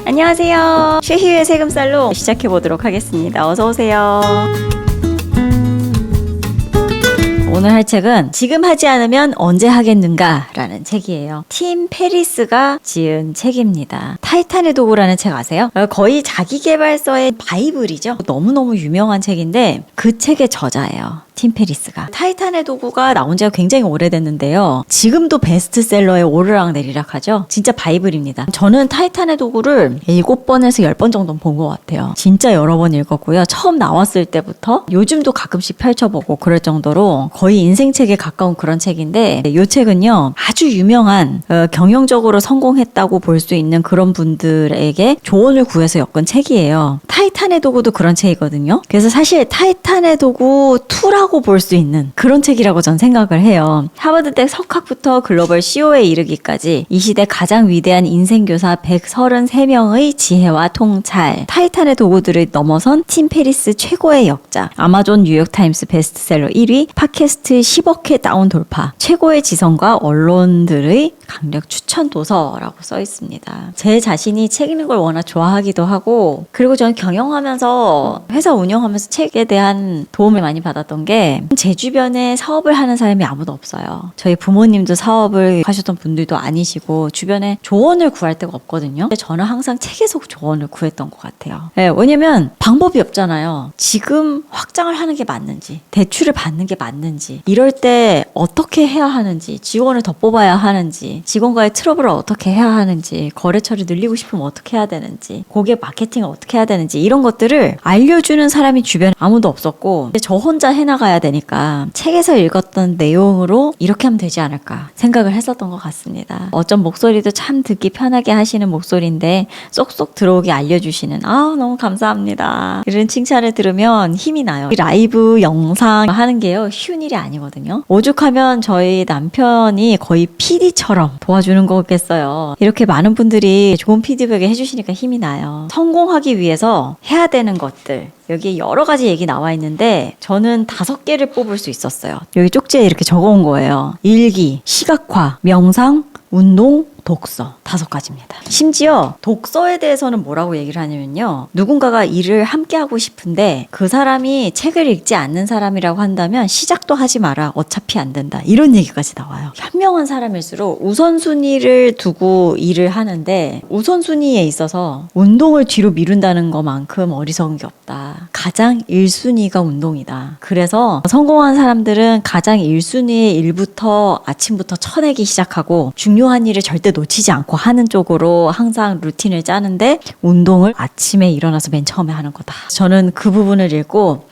안녕하세요. 최희우의 세금살로 시작해보도록 하겠습니다. 어서오세요. 오늘 할 책은 지금 하지 않으면 언제 하겠는가 라는 책이에요. 팀 페리스가 지은 책입니다. 타이탄의 도구라는 책 아세요? 거의 자기계발서의 바이블이죠. 너무너무 유명한 책인데 그 책의 저자예요. 팀 페리스가. 타이탄의 도구가 나온 지가 굉장히 오래됐는데요. 지금도 베스트셀러에 오르락 내리락 하죠. 진짜 바이블입니다. 저는 타이탄의 도구를 7번에서 10번 정도는 본 것 같아요. 진짜 여러 번 읽었고요. 처음 나왔을 때부터 요즘도 가끔씩 펼쳐보고 그럴 정도로 거의 인생책에 가까운 그런 책인데 이 책은요. 아주 유명한 경영적으로 성공했다고 볼 수 있는 그런 분들에게 조언을 구해서 엮은 책이에요. 타이탄의 도구도 그런 책이거든요. 그래서 사실 타이탄의 도구 2라고 볼 수 있는 그런 책이라고 전 생각을 해요. 하버드대 석학부터 글로벌 CEO에 이르기까지 이 시대 가장 위대한 인생교사 133명의 지혜와 통찰, 타이탄의 도구들을 넘어선 팀 페리스 최고의 역자, 아마존 뉴욕타임스 베스트셀러 1위, 팟캐스트 10억 회 다운 돌파, 최고의 지성과 언론들의 강력 추천 도서라고 써 있습니다. 제 자신이 책 읽는 걸 워낙 좋아하기도 하고, 그리고 저는 경영하면서 회사 운영하면서 책에 대한 도움을 많이 받았던 게 제 주변에 사업을 하는 사람이 아무도 없어요. 저희 부모님도 사업을 하셨던 분들도 아니시고 주변에 조언을 구할 데가 없거든요. 근데 저는 항상 책에서 조언을 구했던 것 같아요. 네, 왜냐면 방법이 없잖아요. 지금 확장을 하는 게 맞는지, 대출을 받는 게 맞는지, 이럴 때 어떻게 해야 하는지, 직원을 더 뽑아야 하는지, 직원과의 트러블을 어떻게 해야 하는지, 거래처를 늘리고 싶으면 어떻게 해야 되는지, 고객 마케팅을 어떻게 해야 되는지, 이런 것들을 알려주는 사람이 주변에 아무도 없었고 저 혼자 해나가야 되니까 책에서 읽었던 내용으로 이렇게 하면 되지 않을까 생각을 했었던 것 같습니다. 어쩜 목소리도 참 듣기 편하게 하시는 목소리인데 쏙쏙 들어오게 알려주시는 너무 감사합니다. 이런 칭찬을 들으면 힘이 나요. 라이브 영상 하는 게요 쉬운 일이 아니거든요. 오죽하면 저희 남편이 거의 PD처럼 도와주는 거겠어요. 이렇게 많은 분들이 좋은 피드백을 해주시니까 힘이 나요. 성공하기 위해서 해야 되는 것들, 여기에 여러 가지 얘기 나와 있는데 저는 5개를 뽑을 수 있었어요. 여기 쪽지에 이렇게 적어온 거예요. 일기, 시각화, 명상, 운동, 독서 5가지입니다. 심지어 독서에 대해서는 뭐라고 얘기를 하냐면요. 누군가가 일을 함께 하고 싶은데 그 사람이 책을 읽지 않는 사람이라고 한다면 시작도 하지 마라. 어차피 안 된다. 이런 얘기까지 나와요. 현명한 사람일수록 우선순위를 두고 일을 하는데 우선순위에 있어서 운동을 뒤로 미룬다는 것만큼 어리석은 게 없다. 가장 1순위가 운동이다. 그래서 성공한 사람들은 가장 1순위의 일부터 아침부터 쳐내기 시작하고 중요한 일을 절대 놓치지 않고 하는 쪽으로 항상 루틴을 짜는데 운동을 아침에 일어나서 맨 처음에 하는 거다. 저는 그 부분을 읽고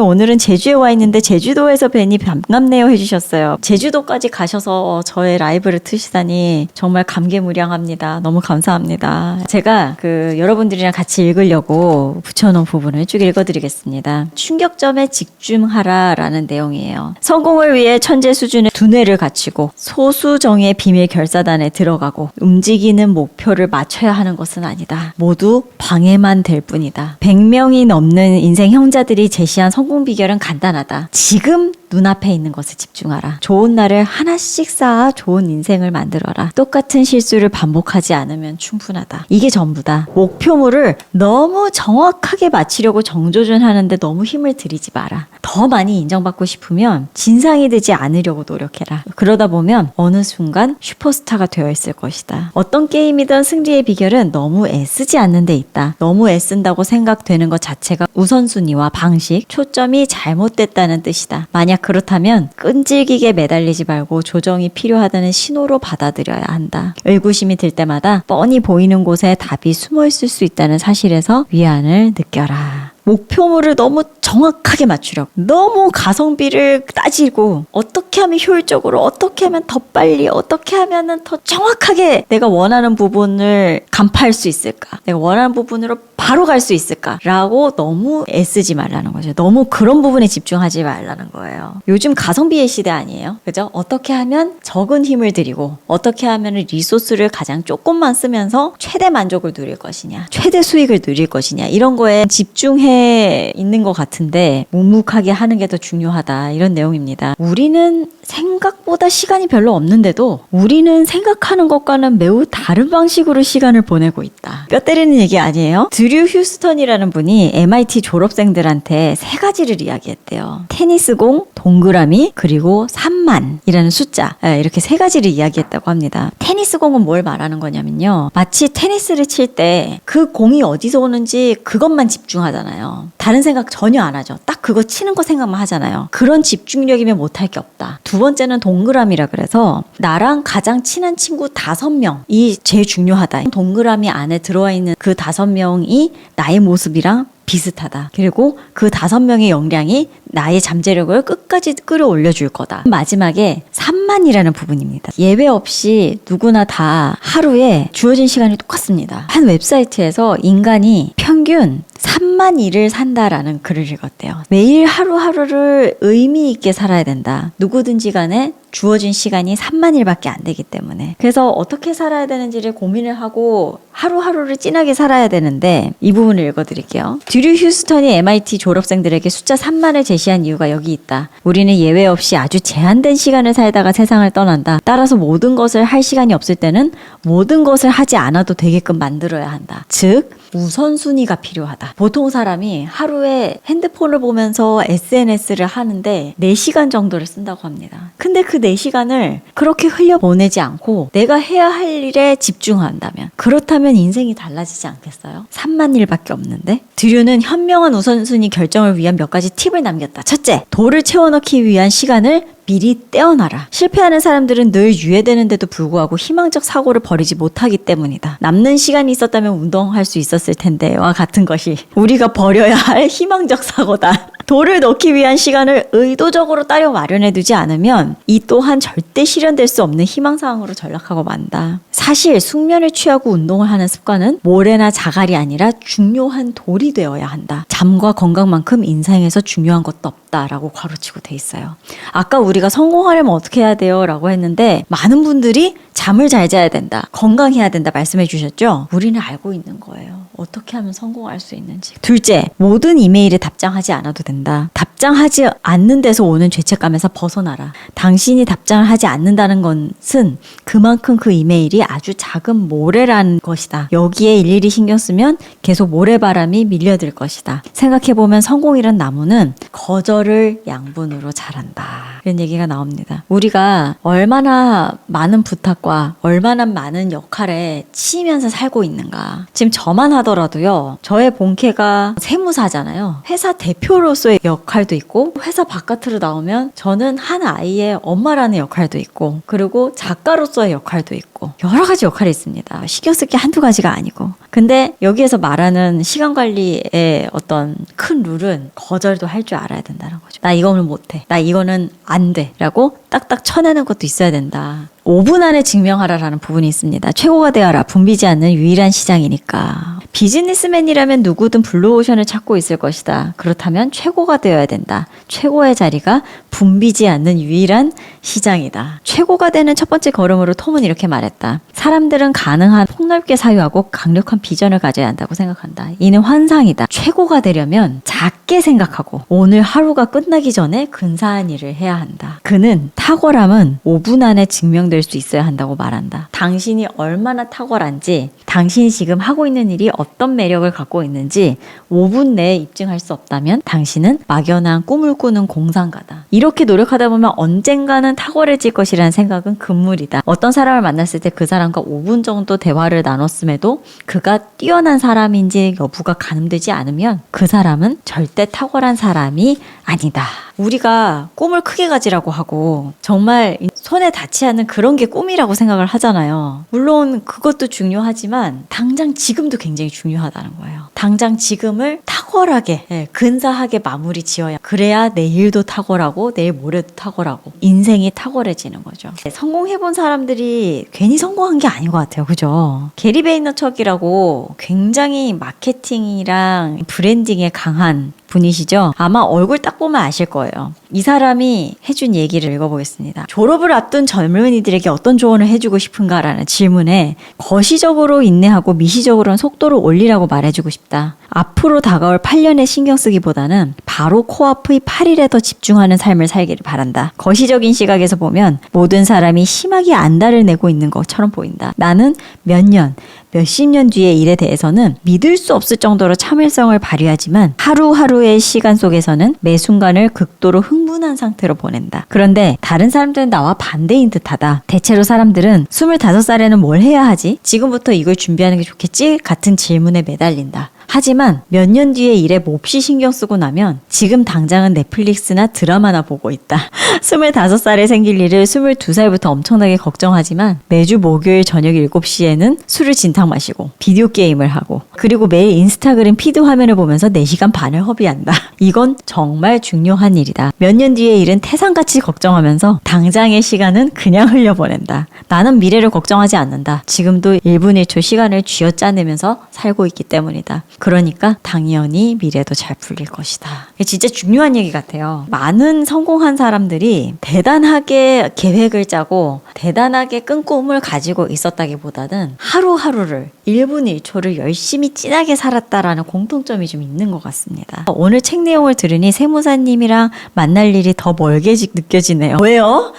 오늘은 제주에 와 있는데 제주도에서 뵈니 반갑네요 해주셨어요. 제주도까지 가셔서 저의 라이브를 트시다니 정말 감개무량합니다. 너무 감사합니다. 제가 여러분들이랑 같이 읽으려고 붙여놓은 부분을 쭉 읽어드리겠습니다. 충격점에 집중하라 라는 내용이에요. 성공을 위해 천재 수준의 두뇌를 갖추고 소수정의 비밀 결사단에 들어가고 움직이는 목표를 맞춰야 하는 것은 아니다. 모두 방해만 될 뿐이다. 100명이 넘는 인생 형자들이 제시한 성공 비결은 간단하다. 지금 눈앞에 있는 것에 집중하라. 좋은 날을 하나씩 쌓아 좋은 인생을 만들어라. 똑같은 실수를 반복하지 않으면 충분하다. 이게 전부다. 목표물을 너무 정확하게 맞추려고 정조준하는데 너무 힘을 들이지 마라. 더 많이 인정받고 싶으면 진상이 되지 않으려고 노력해라. 그러다 보면 어느 순간 슈퍼스타가 되어 있을 것이다. 어떤 게임이든 승리의 비결은 너무 애쓰지 않는 데 있다. 너무 애쓴다고 생각되는 것 자체가 우선순위와 방식, 초점이 잘못됐다는 뜻이다. 만약 그렇다면 끈질기게 매달리지 말고 조정이 필요하다는 신호로 받아들여야 한다. 의구심이 들 때마다 뻔히 보이는 곳에 답이 숨어 있을 수 있다는 사실에서 위안을 느껴라. 목표물을 너무 정확하게 맞추려고 너무 가성비를 따지고 어떻게 하면 효율적으로, 어떻게 하면 더 빨리, 어떻게 하면 더 정확하게 내가 원하는 부분을 간파할 수 있을까, 내가 원하는 부분으로 바로 갈 수 있을까라고 너무 애쓰지 말라는 거죠. 너무 그런 부분에 집중하지 말라는 거예요. 요즘 가성비의 시대 아니에요? 그죠? 어떻게 하면 적은 힘을 들이고 어떻게 하면 리소스를 가장 조금만 쓰면서 최대 만족을 누릴 것이냐, 최대 수익을 누릴 것이냐, 이런 거에 집중해 중에 있는 것 같은데 묵묵하게 하는 게 더 중요하다, 이런 내용입니다. 우리는 생각보다 시간이 별로 없는데도 우리는 생각하는 것과는 매우 다른 방식으로 시간을 보내고 있다. 뼈 때리는 얘기 아니에요? 드류 휴스턴이라는 분이 MIT 졸업생들한테 세 가지를 이야기했대요. 테니스공, 동그라미, 그리고 3만이라는 숫자, 이렇게 세 가지를 이야기했다고 합니다. 테니스공은 뭘 말하는 거냐면요, 마치 테니스를 칠 때 그 공이 어디서 오는지 그것만 집중하잖아요. 다른 생각 전혀 안 하죠. 딱 그거 치는 거 생각만 하잖아요. 그런 집중력이면 못할 게 없다. 두 번째는 동그라미라 그래서 나랑 가장 친한 친구 5명이 제일 중요하다. 동그라미 안에 들어와 있는 그 5명이 나의 모습이랑 비슷하다. 그리고 그 5명의 역량이 나의 잠재력을 끝까지 끌어올려 줄 거다. 마지막에 3만이라는 부분입니다. 예외 없이 누구나 다 하루에 주어진 시간이 똑같습니다. 한 웹사이트에서 인간이 평균 3만 일을 산다라는 글을 읽었대요. 매일 하루하루를 의미 있게 살아야 된다. 누구든지 간에 주어진 시간이 3만 일밖에 안 되기 때문에. 그래서 어떻게 살아야 되는지를 고민을 하고 하루하루를 진하게 살아야 되는데, 이 부분을 읽어드릴게요. 드류 휴스턴이 MIT 졸업생들에게 숫자 3만을 제시한 이유가 여기 있다. 우리는 예외 없이 아주 제한된 시간을 살다가 세상을 떠난다. 따라서 모든 것을 할 시간이 없을 때는 모든 것을 하지 않아도 되게끔 만들어야 한다. 즉 우선순위가 필요하다. 보통 사람이 하루에 핸드폰을 보면서 SNS를 하는데 4시간 정도를 쓴다고 합니다. 근데 그 4시간을 그렇게 흘려보내지 않고 내가 해야 할 일에 집중한다면, 그렇다면 인생이 달라지지 않겠어요? 3만 일밖에 없는데? 드류는 현명한 우선순위 결정을 위한 몇 가지 팁을 남겼다. 첫째, 돌을 채워넣기 위한 시간을 미리 떼어놔라. 실패하는 사람들은 늘 유예되는데도 불구하고 희망적 사고를 버리지 못하기 때문이다. 남는 시간이 있었다면 운동할 수 있었을 텐데와 같은 것이 우리가 버려야 할 희망적 사고다. 돌을 넣기 위한 시간을 의도적으로 따려 마련해두지 않으면 이 또한 절대 실현될 수 없는 희망사항으로 전락하고 만다. 사실 숙면을 취하고 운동을 하는 습관은 모래나 자갈이 아니라 중요한 돌이 되어야 한다. 잠과 건강만큼 인생에서 중요한 것도 없다라고 괄호치고 돼 있어요. 아까 우리가 성공하려면 어떻게 해야 돼요? 라고 했는데 많은 분들이 잠을 잘 자야 된다, 건강해야 된다 말씀해 주셨죠? 우리는 알고 있는 거예요. 어떻게 하면 성공할 수 있는지. 둘째, 모든 이메일에 답장하지 않아도 된다. 답장하지 않는 데서 오는 죄책감에서 벗어나라. 당신이 답장을 하지 않는다는 것은 그만큼 그 이메일이 아주 작은 모래라는 것이다. 여기에 일일이 신경 쓰면 계속 모래바람이 밀려들 것이다. 생각해보면 성공이란 나무는 거절을 양분으로 자란다. 이런 얘기가 나옵니다. 우리가 얼마나 많은 부탁과 얼마나 많은 역할에 치이면서 살고 있는가. 지금 저만 하더라도요, 저의 본캐가 세무사잖아요. 회사 대표로서의 역할도 있고, 회사 바깥으로 나오면 저는 한 아이의 엄마라는 역할도 있고, 그리고 작가로서의 역할도 있고, 여러 가지 역할이 있습니다. 신경 쓸 게 한두 가지가 아니고. 근데 여기에서 말하는 시간 관리의 어떤 큰 룰은 거절도 할 줄 알아야 된다는 거죠. 나 이거는 못해. 나 이거는 안 돼. 라고 딱딱 쳐내는 것도 있어야 된다. 5분 안에 증명하라라는 부분이 있습니다. 최고가 되어라. 붐비지 않는 유일한 시장이니까. 비즈니스맨이라면 누구든 블루오션을 찾고 있을 것이다. 그렇다면 최고가 되어야 된다. 최고의 자리가 붐비지 않는 유일한 시장이다. 최고가 되는 첫 번째 걸음으로 톰은 이렇게 말했다. 사람들은 가능한 폭넓게 사유하고 강력한 비전을 가져야 한다고 생각한다. 이는 환상이다. 최고가 되려면 작게 생각하고 오늘 하루가 끝나기 전에 근사한 일을 해야 한다. 그는 탁월함은 5분 안에 증명될 수 있어야 한다고 말한다. 당신이 얼마나 탁월한지, 당신이 지금 하고 있는 일이 어떤 매력을 갖고 있는지 5분 내에 입증할 수 없다면 당신은 막연한 꿈을 꾸는 공상가다. 이렇게 노력하다 보면 언젠가는 탁월해질 것이라는 생각은 금물이다. 어떤 사람을 만났을 때 그 사람과 5분 정도 대화를 나눴음에도 그가 뛰어난 사람인지 여부가 가늠되지 않으면 그 사람은 절대 탁월한 사람이 아니다. 우리가 꿈을 크게 가지라고 하고 정말 손에 닿지 않는 그런 게 꿈이라고 생각을 하잖아요. 물론 그것도 중요하지만 당장 지금도 굉장히 중요하다는 거예요. 당장 지금을 탁월하게, 근사하게 마무리 지어야, 그래야 내일도 탁월하고 내일 모레도 탁월하고 인생이 탁월해지는 거죠. 성공해본 사람들이 괜히 성공한 게 아닌 것 같아요. 그죠? 게리 베이너척이라고 굉장히 마케팅이랑 브랜딩에 강한 분이시죠? 아마 얼굴 딱 보면 아실 거예요. 이 사람이 해준 얘기를 읽어보겠습니다. 졸업을 앞둔 젊은이들에게 어떤 조언을 해주고 싶은가라는 질문에 거시적으로 인내하고 미시적으로는 속도를 올리라고 말해주고 싶다. 앞으로 다가올 8년에 신경 쓰기보다는 바로 코앞의 8일에 더 집중하는 삶을 살기를 바란다. 거시적인 시각에서 보면 모든 사람이 심하게 안달을 내고 있는 것처럼 보인다. 나는 몇 년, 몇십 년 뒤의 일에 대해서는 믿을 수 없을 정도로 참을성을 발휘하지만 하루하루의 시간 속에서는 매 순간을 극도로 흥분한 상태로 보낸다. 그런데 다른 사람들은 나와 반대인 듯하다. 대체로 사람들은 25살에는 뭘 해야 하지? 지금부터 이걸 준비하는 게 좋겠지? 같은 질문에 매달린다. 하지만 몇 년 뒤의 일에 몹시 신경 쓰고 나면 지금 당장은 넷플릭스나 드라마나 보고 있다. 25살에 생길 일을 22살부터 엄청나게 걱정하지만 매주 목요일 저녁 7시에는 술을 진탕 마시고 비디오 게임을 하고 그리고 매일 인스타그램 피드 화면을 보면서 4시간 반을 허비한다. 이건 정말 중요한 일이다. 몇 년 뒤의 일은 태산같이 걱정하면서 당장의 시간은 그냥 흘려보낸다. 나는 미래를 걱정하지 않는다. 지금도 1분 1초 시간을 쥐어짜내면서 살고 있기 때문이다. 그러니까 당연히 미래도 잘 풀릴 것이다. 이게 진짜 중요한 얘기 같아요. 많은 성공한 사람들이 대단하게 계획을 짜고 대단하게 끈 꿈을 가지고 있었다기보다는 하루하루를 1분 1초를 열심히 진하게 살았다라는 공통점이 좀 있는 것 같습니다. 오늘 책 내용을 들으니 세무사님이랑 만날 일이 더 멀게 느껴지네요. 왜요?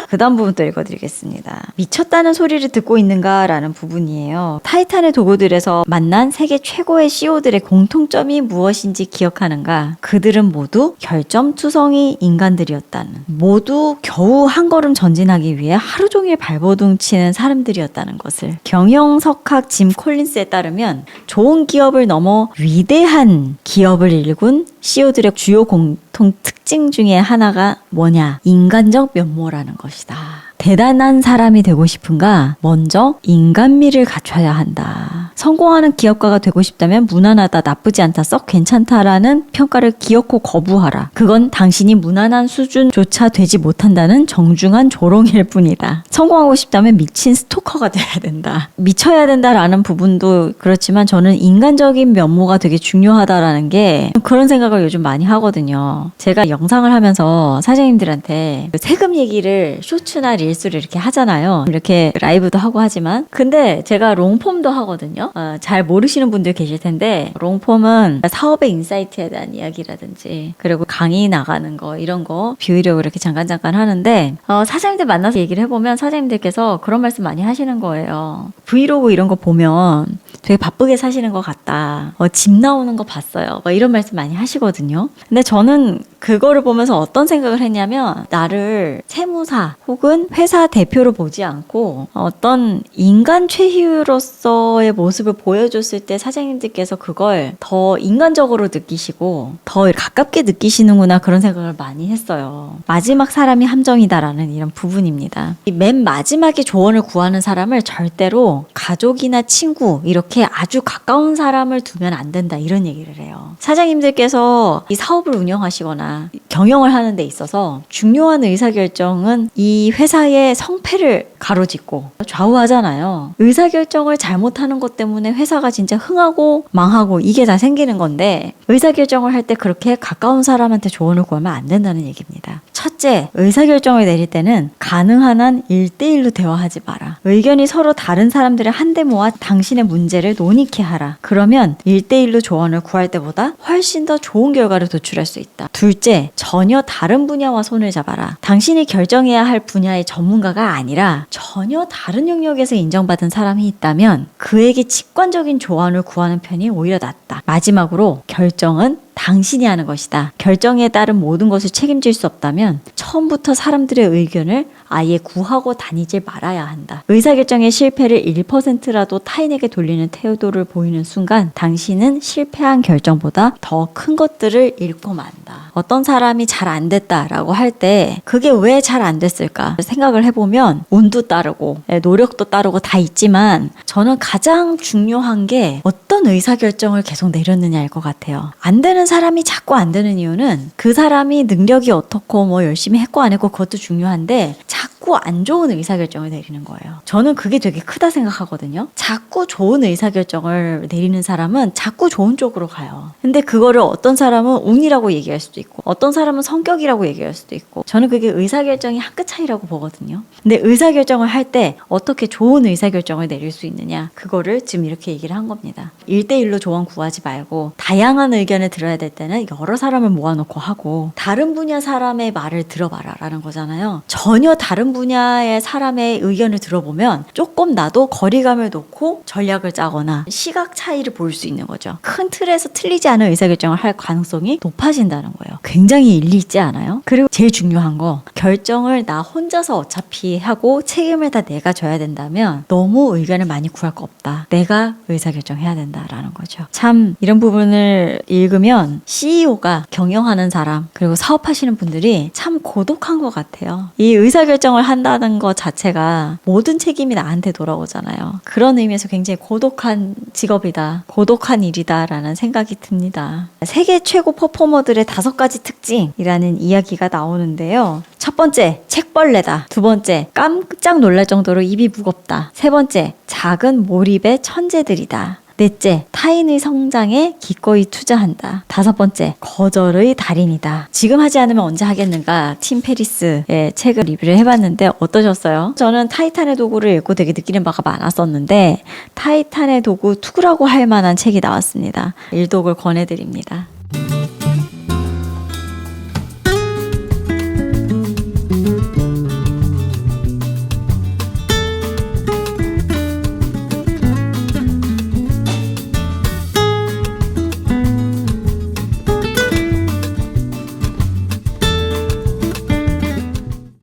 그 다음 부분 또 읽어드리겠습니다. 미쳤다는 소리를 듣고 있는가라는 부분이에요. 타이탄의 도구들에서 만난 세계 최고의 CEO들의 공통점이 무엇인지 기억하는가? 그들은 모두 결점투성이 인간들이었다는, 모두 겨우 한 걸음 전진하기 위해 하루 종일 발버둥 치는 사람들이었다는 것을. 경영석학 짐 콜린스에 따르면 좋은 기업을 넘어 위대한 기업을 일군 CEO들의 주요 공통 특징 중에 하나가 뭐냐? 인간적 면모라는 것이다. 대단한 사람이 되고 싶은가? 먼저 인간미를 갖춰야 한다. 성공하는 기업가가 되고 싶다면 무난하다, 나쁘지 않다, 썩 괜찮다라는 평가를 기어코 거부하라. 그건 당신이 무난한 수준조차 되지 못한다는 정중한 조롱일 뿐이다. 성공하고 싶다면 미친 스토커가 돼야 된다. 미쳐야 된다라는 부분도 그렇지만 저는 인간적인 면모가 되게 중요하다라는 게 그런 생각을 요즘 많이 하거든요. 제가 영상을 하면서 사장님들한테 세금 얘기를 쇼츠나 릴스를 이렇게 하잖아요. 이렇게 라이브도 하고 하지만 근데 제가 롱폼도 하거든요. 잘 모르시는 분들 계실 텐데 롱폼은 사업의 인사이트에 대한 이야기라든지 그리고 강의 나가는 거 이런 거 비유력을 이렇게 잠깐 하는데 사장님들 만나서 얘기를 해보면 사장님들께서 그런 말씀 많이 하시는 거예요. 브이로그 이런 거 보면 되게 바쁘게 사시는 것 같다. 집 나오는 거 봤어요. 이런 말씀 많이 하시거든요. 근데 저는 그거를 보면서 어떤 생각을 했냐면 나를 세무사 혹은 회사 대표로 보지 않고 어떤 인간 최희우로서의 모습을 보여줬을 때 사장님들께서 그걸 더 인간적으로 느끼시고 더 가깝게 느끼시는구나 그런 생각을 많이 했어요. 마지막 사람이 함정이다라는 이런 부분입니다. 맨 마지막에 조언을 구하는 사람을 절대로 가족이나 친구 이렇게 아주 가까운 사람을 두면 안 된다 이런 얘기를 해요. 사장님들께서 이 사업을 운영하시거나 경영을 하는 데 있어서 중요한 의사결정은 이 회사의 성패를 가로짓고 좌우하잖아요. 의사결정을 잘못하는 것 때문에 회사가 진짜 흥하고 망하고 이게 다 생기는 건데 의사결정을 할 때 그렇게 가까운 사람한테 조언을 구하면 안 된다는 얘기입니다. 첫째, 의사결정을 내릴 때는 가능한 한 1대1로 대화하지 마라. 의견이 서로 다른 사람들을 한데 모아 당신의 문제를 논의케 하라. 그러면 1대1로 조언을 구할 때보다 훨씬 더 좋은 결과를 도출할 수 있다. 둘째, 전혀 다른 분야와 손을 잡아라. 당신이 결정해야 할 분야의 전문가가 아니라 전혀 다른 영역에서 인정받은 사람이 있다면 그에게 직관적인 조언을 구하는 편이 오히려 낫다. 마지막으로 결정은 당신이 하는 것이다. 결정에 따른 모든 것을 책임질 수 없다면 처음부터 사람들의 의견을 아예 구하고 다니질 말아야 한다. 의사결정의 실패를 1%라도 타인에게 돌리는 태도를 보이는 순간 당신은 실패한 결정보다 더 큰 것들을 잃고 만다. 어떤 사람이 잘 안 됐다라고 할 때 그게 왜 잘 안 됐을까 생각을 해보면 운도 따르고 노력도 따르고 다 있지만 저는 가장 중요한 게 어떤 의사결정을 계속 내렸느냐일 것 같아요. 안 되는 사람이 자꾸 안 되는 이유는 그 사람이 능력이 어떻고 뭐 열심히 했고 안 했고 그것도 중요한데 자꾸 자꾸 안 좋은 의사결정을 내리는 거예요. 저는 그게 되게 크다 생각하거든요. 자꾸 좋은 의사결정을 내리는 사람은 자꾸 좋은 쪽으로 가요. 근데 그거를 어떤 사람은 운이라고 얘기할 수도 있고 어떤 사람은 성격이라고 얘기할 수도 있고 저는 그게 의사결정이 한 끗 차이라고 보거든요. 근데 의사결정을 할 때 어떻게 좋은 의사결정을 내릴 수 있느냐 그거를 지금 이렇게 얘기를 한 겁니다. 1대1로 조언 구하지 말고 다양한 의견을 들어야 될 때는 여러 사람을 모아놓고 하고 다른 분야 사람의 말을 들어봐라 라는 거잖아요. 전혀 다른 분야의 사람의 의견을 들어보면 조금 나도 거리감을 놓고 전략을 짜거나 시각 차이를 볼 수 있는 거죠. 큰 틀에서 틀리지 않은 의사결정을 할 가능성이 높아진다는 거예요. 굉장히 일리 있지 않아요? 그리고 제일 중요한 거 결정을 나 혼자서 어차피 하고 책임을 다 내가 져야 된다면 너무 의견을 많이 구할 거 없다. 내가 의사결정해야 된다라는 거죠. 참 이런 부분을 읽으면 CEO가 경영하는 사람 그리고 사업하시는 분들이 참 고독한 것 같아요. 이 의사결정을 한다는 것 자체가 모든 책임이 나한테 돌아오잖아요. 그런 의미에서 굉장히 고독한 직업이다. 고독한 일이다 라는 생각이 듭니다. 세계 최고 퍼포머들의 5가지 특징이라는 이야기가 나오는데요. 첫 번째, 책벌레다. 두 번째, 깜짝 놀랄 정도로 입이 무겁다. 세 번째, 작은 몰입의 천재들이다. 넷째, 타인의 성장에 기꺼이 투자한다. 5번째, 거절의 달인이다. 지금 하지 않으면 언제 하겠는가 팀 페리스의 책을 리뷰를 해봤는데 어떠셨어요? 저는 타이탄의 도구를 읽고 되게 느끼는 바가 많았었는데 타이탄의 도구 2라고 할 만한 책이 나왔습니다. 일독을 권해드립니다.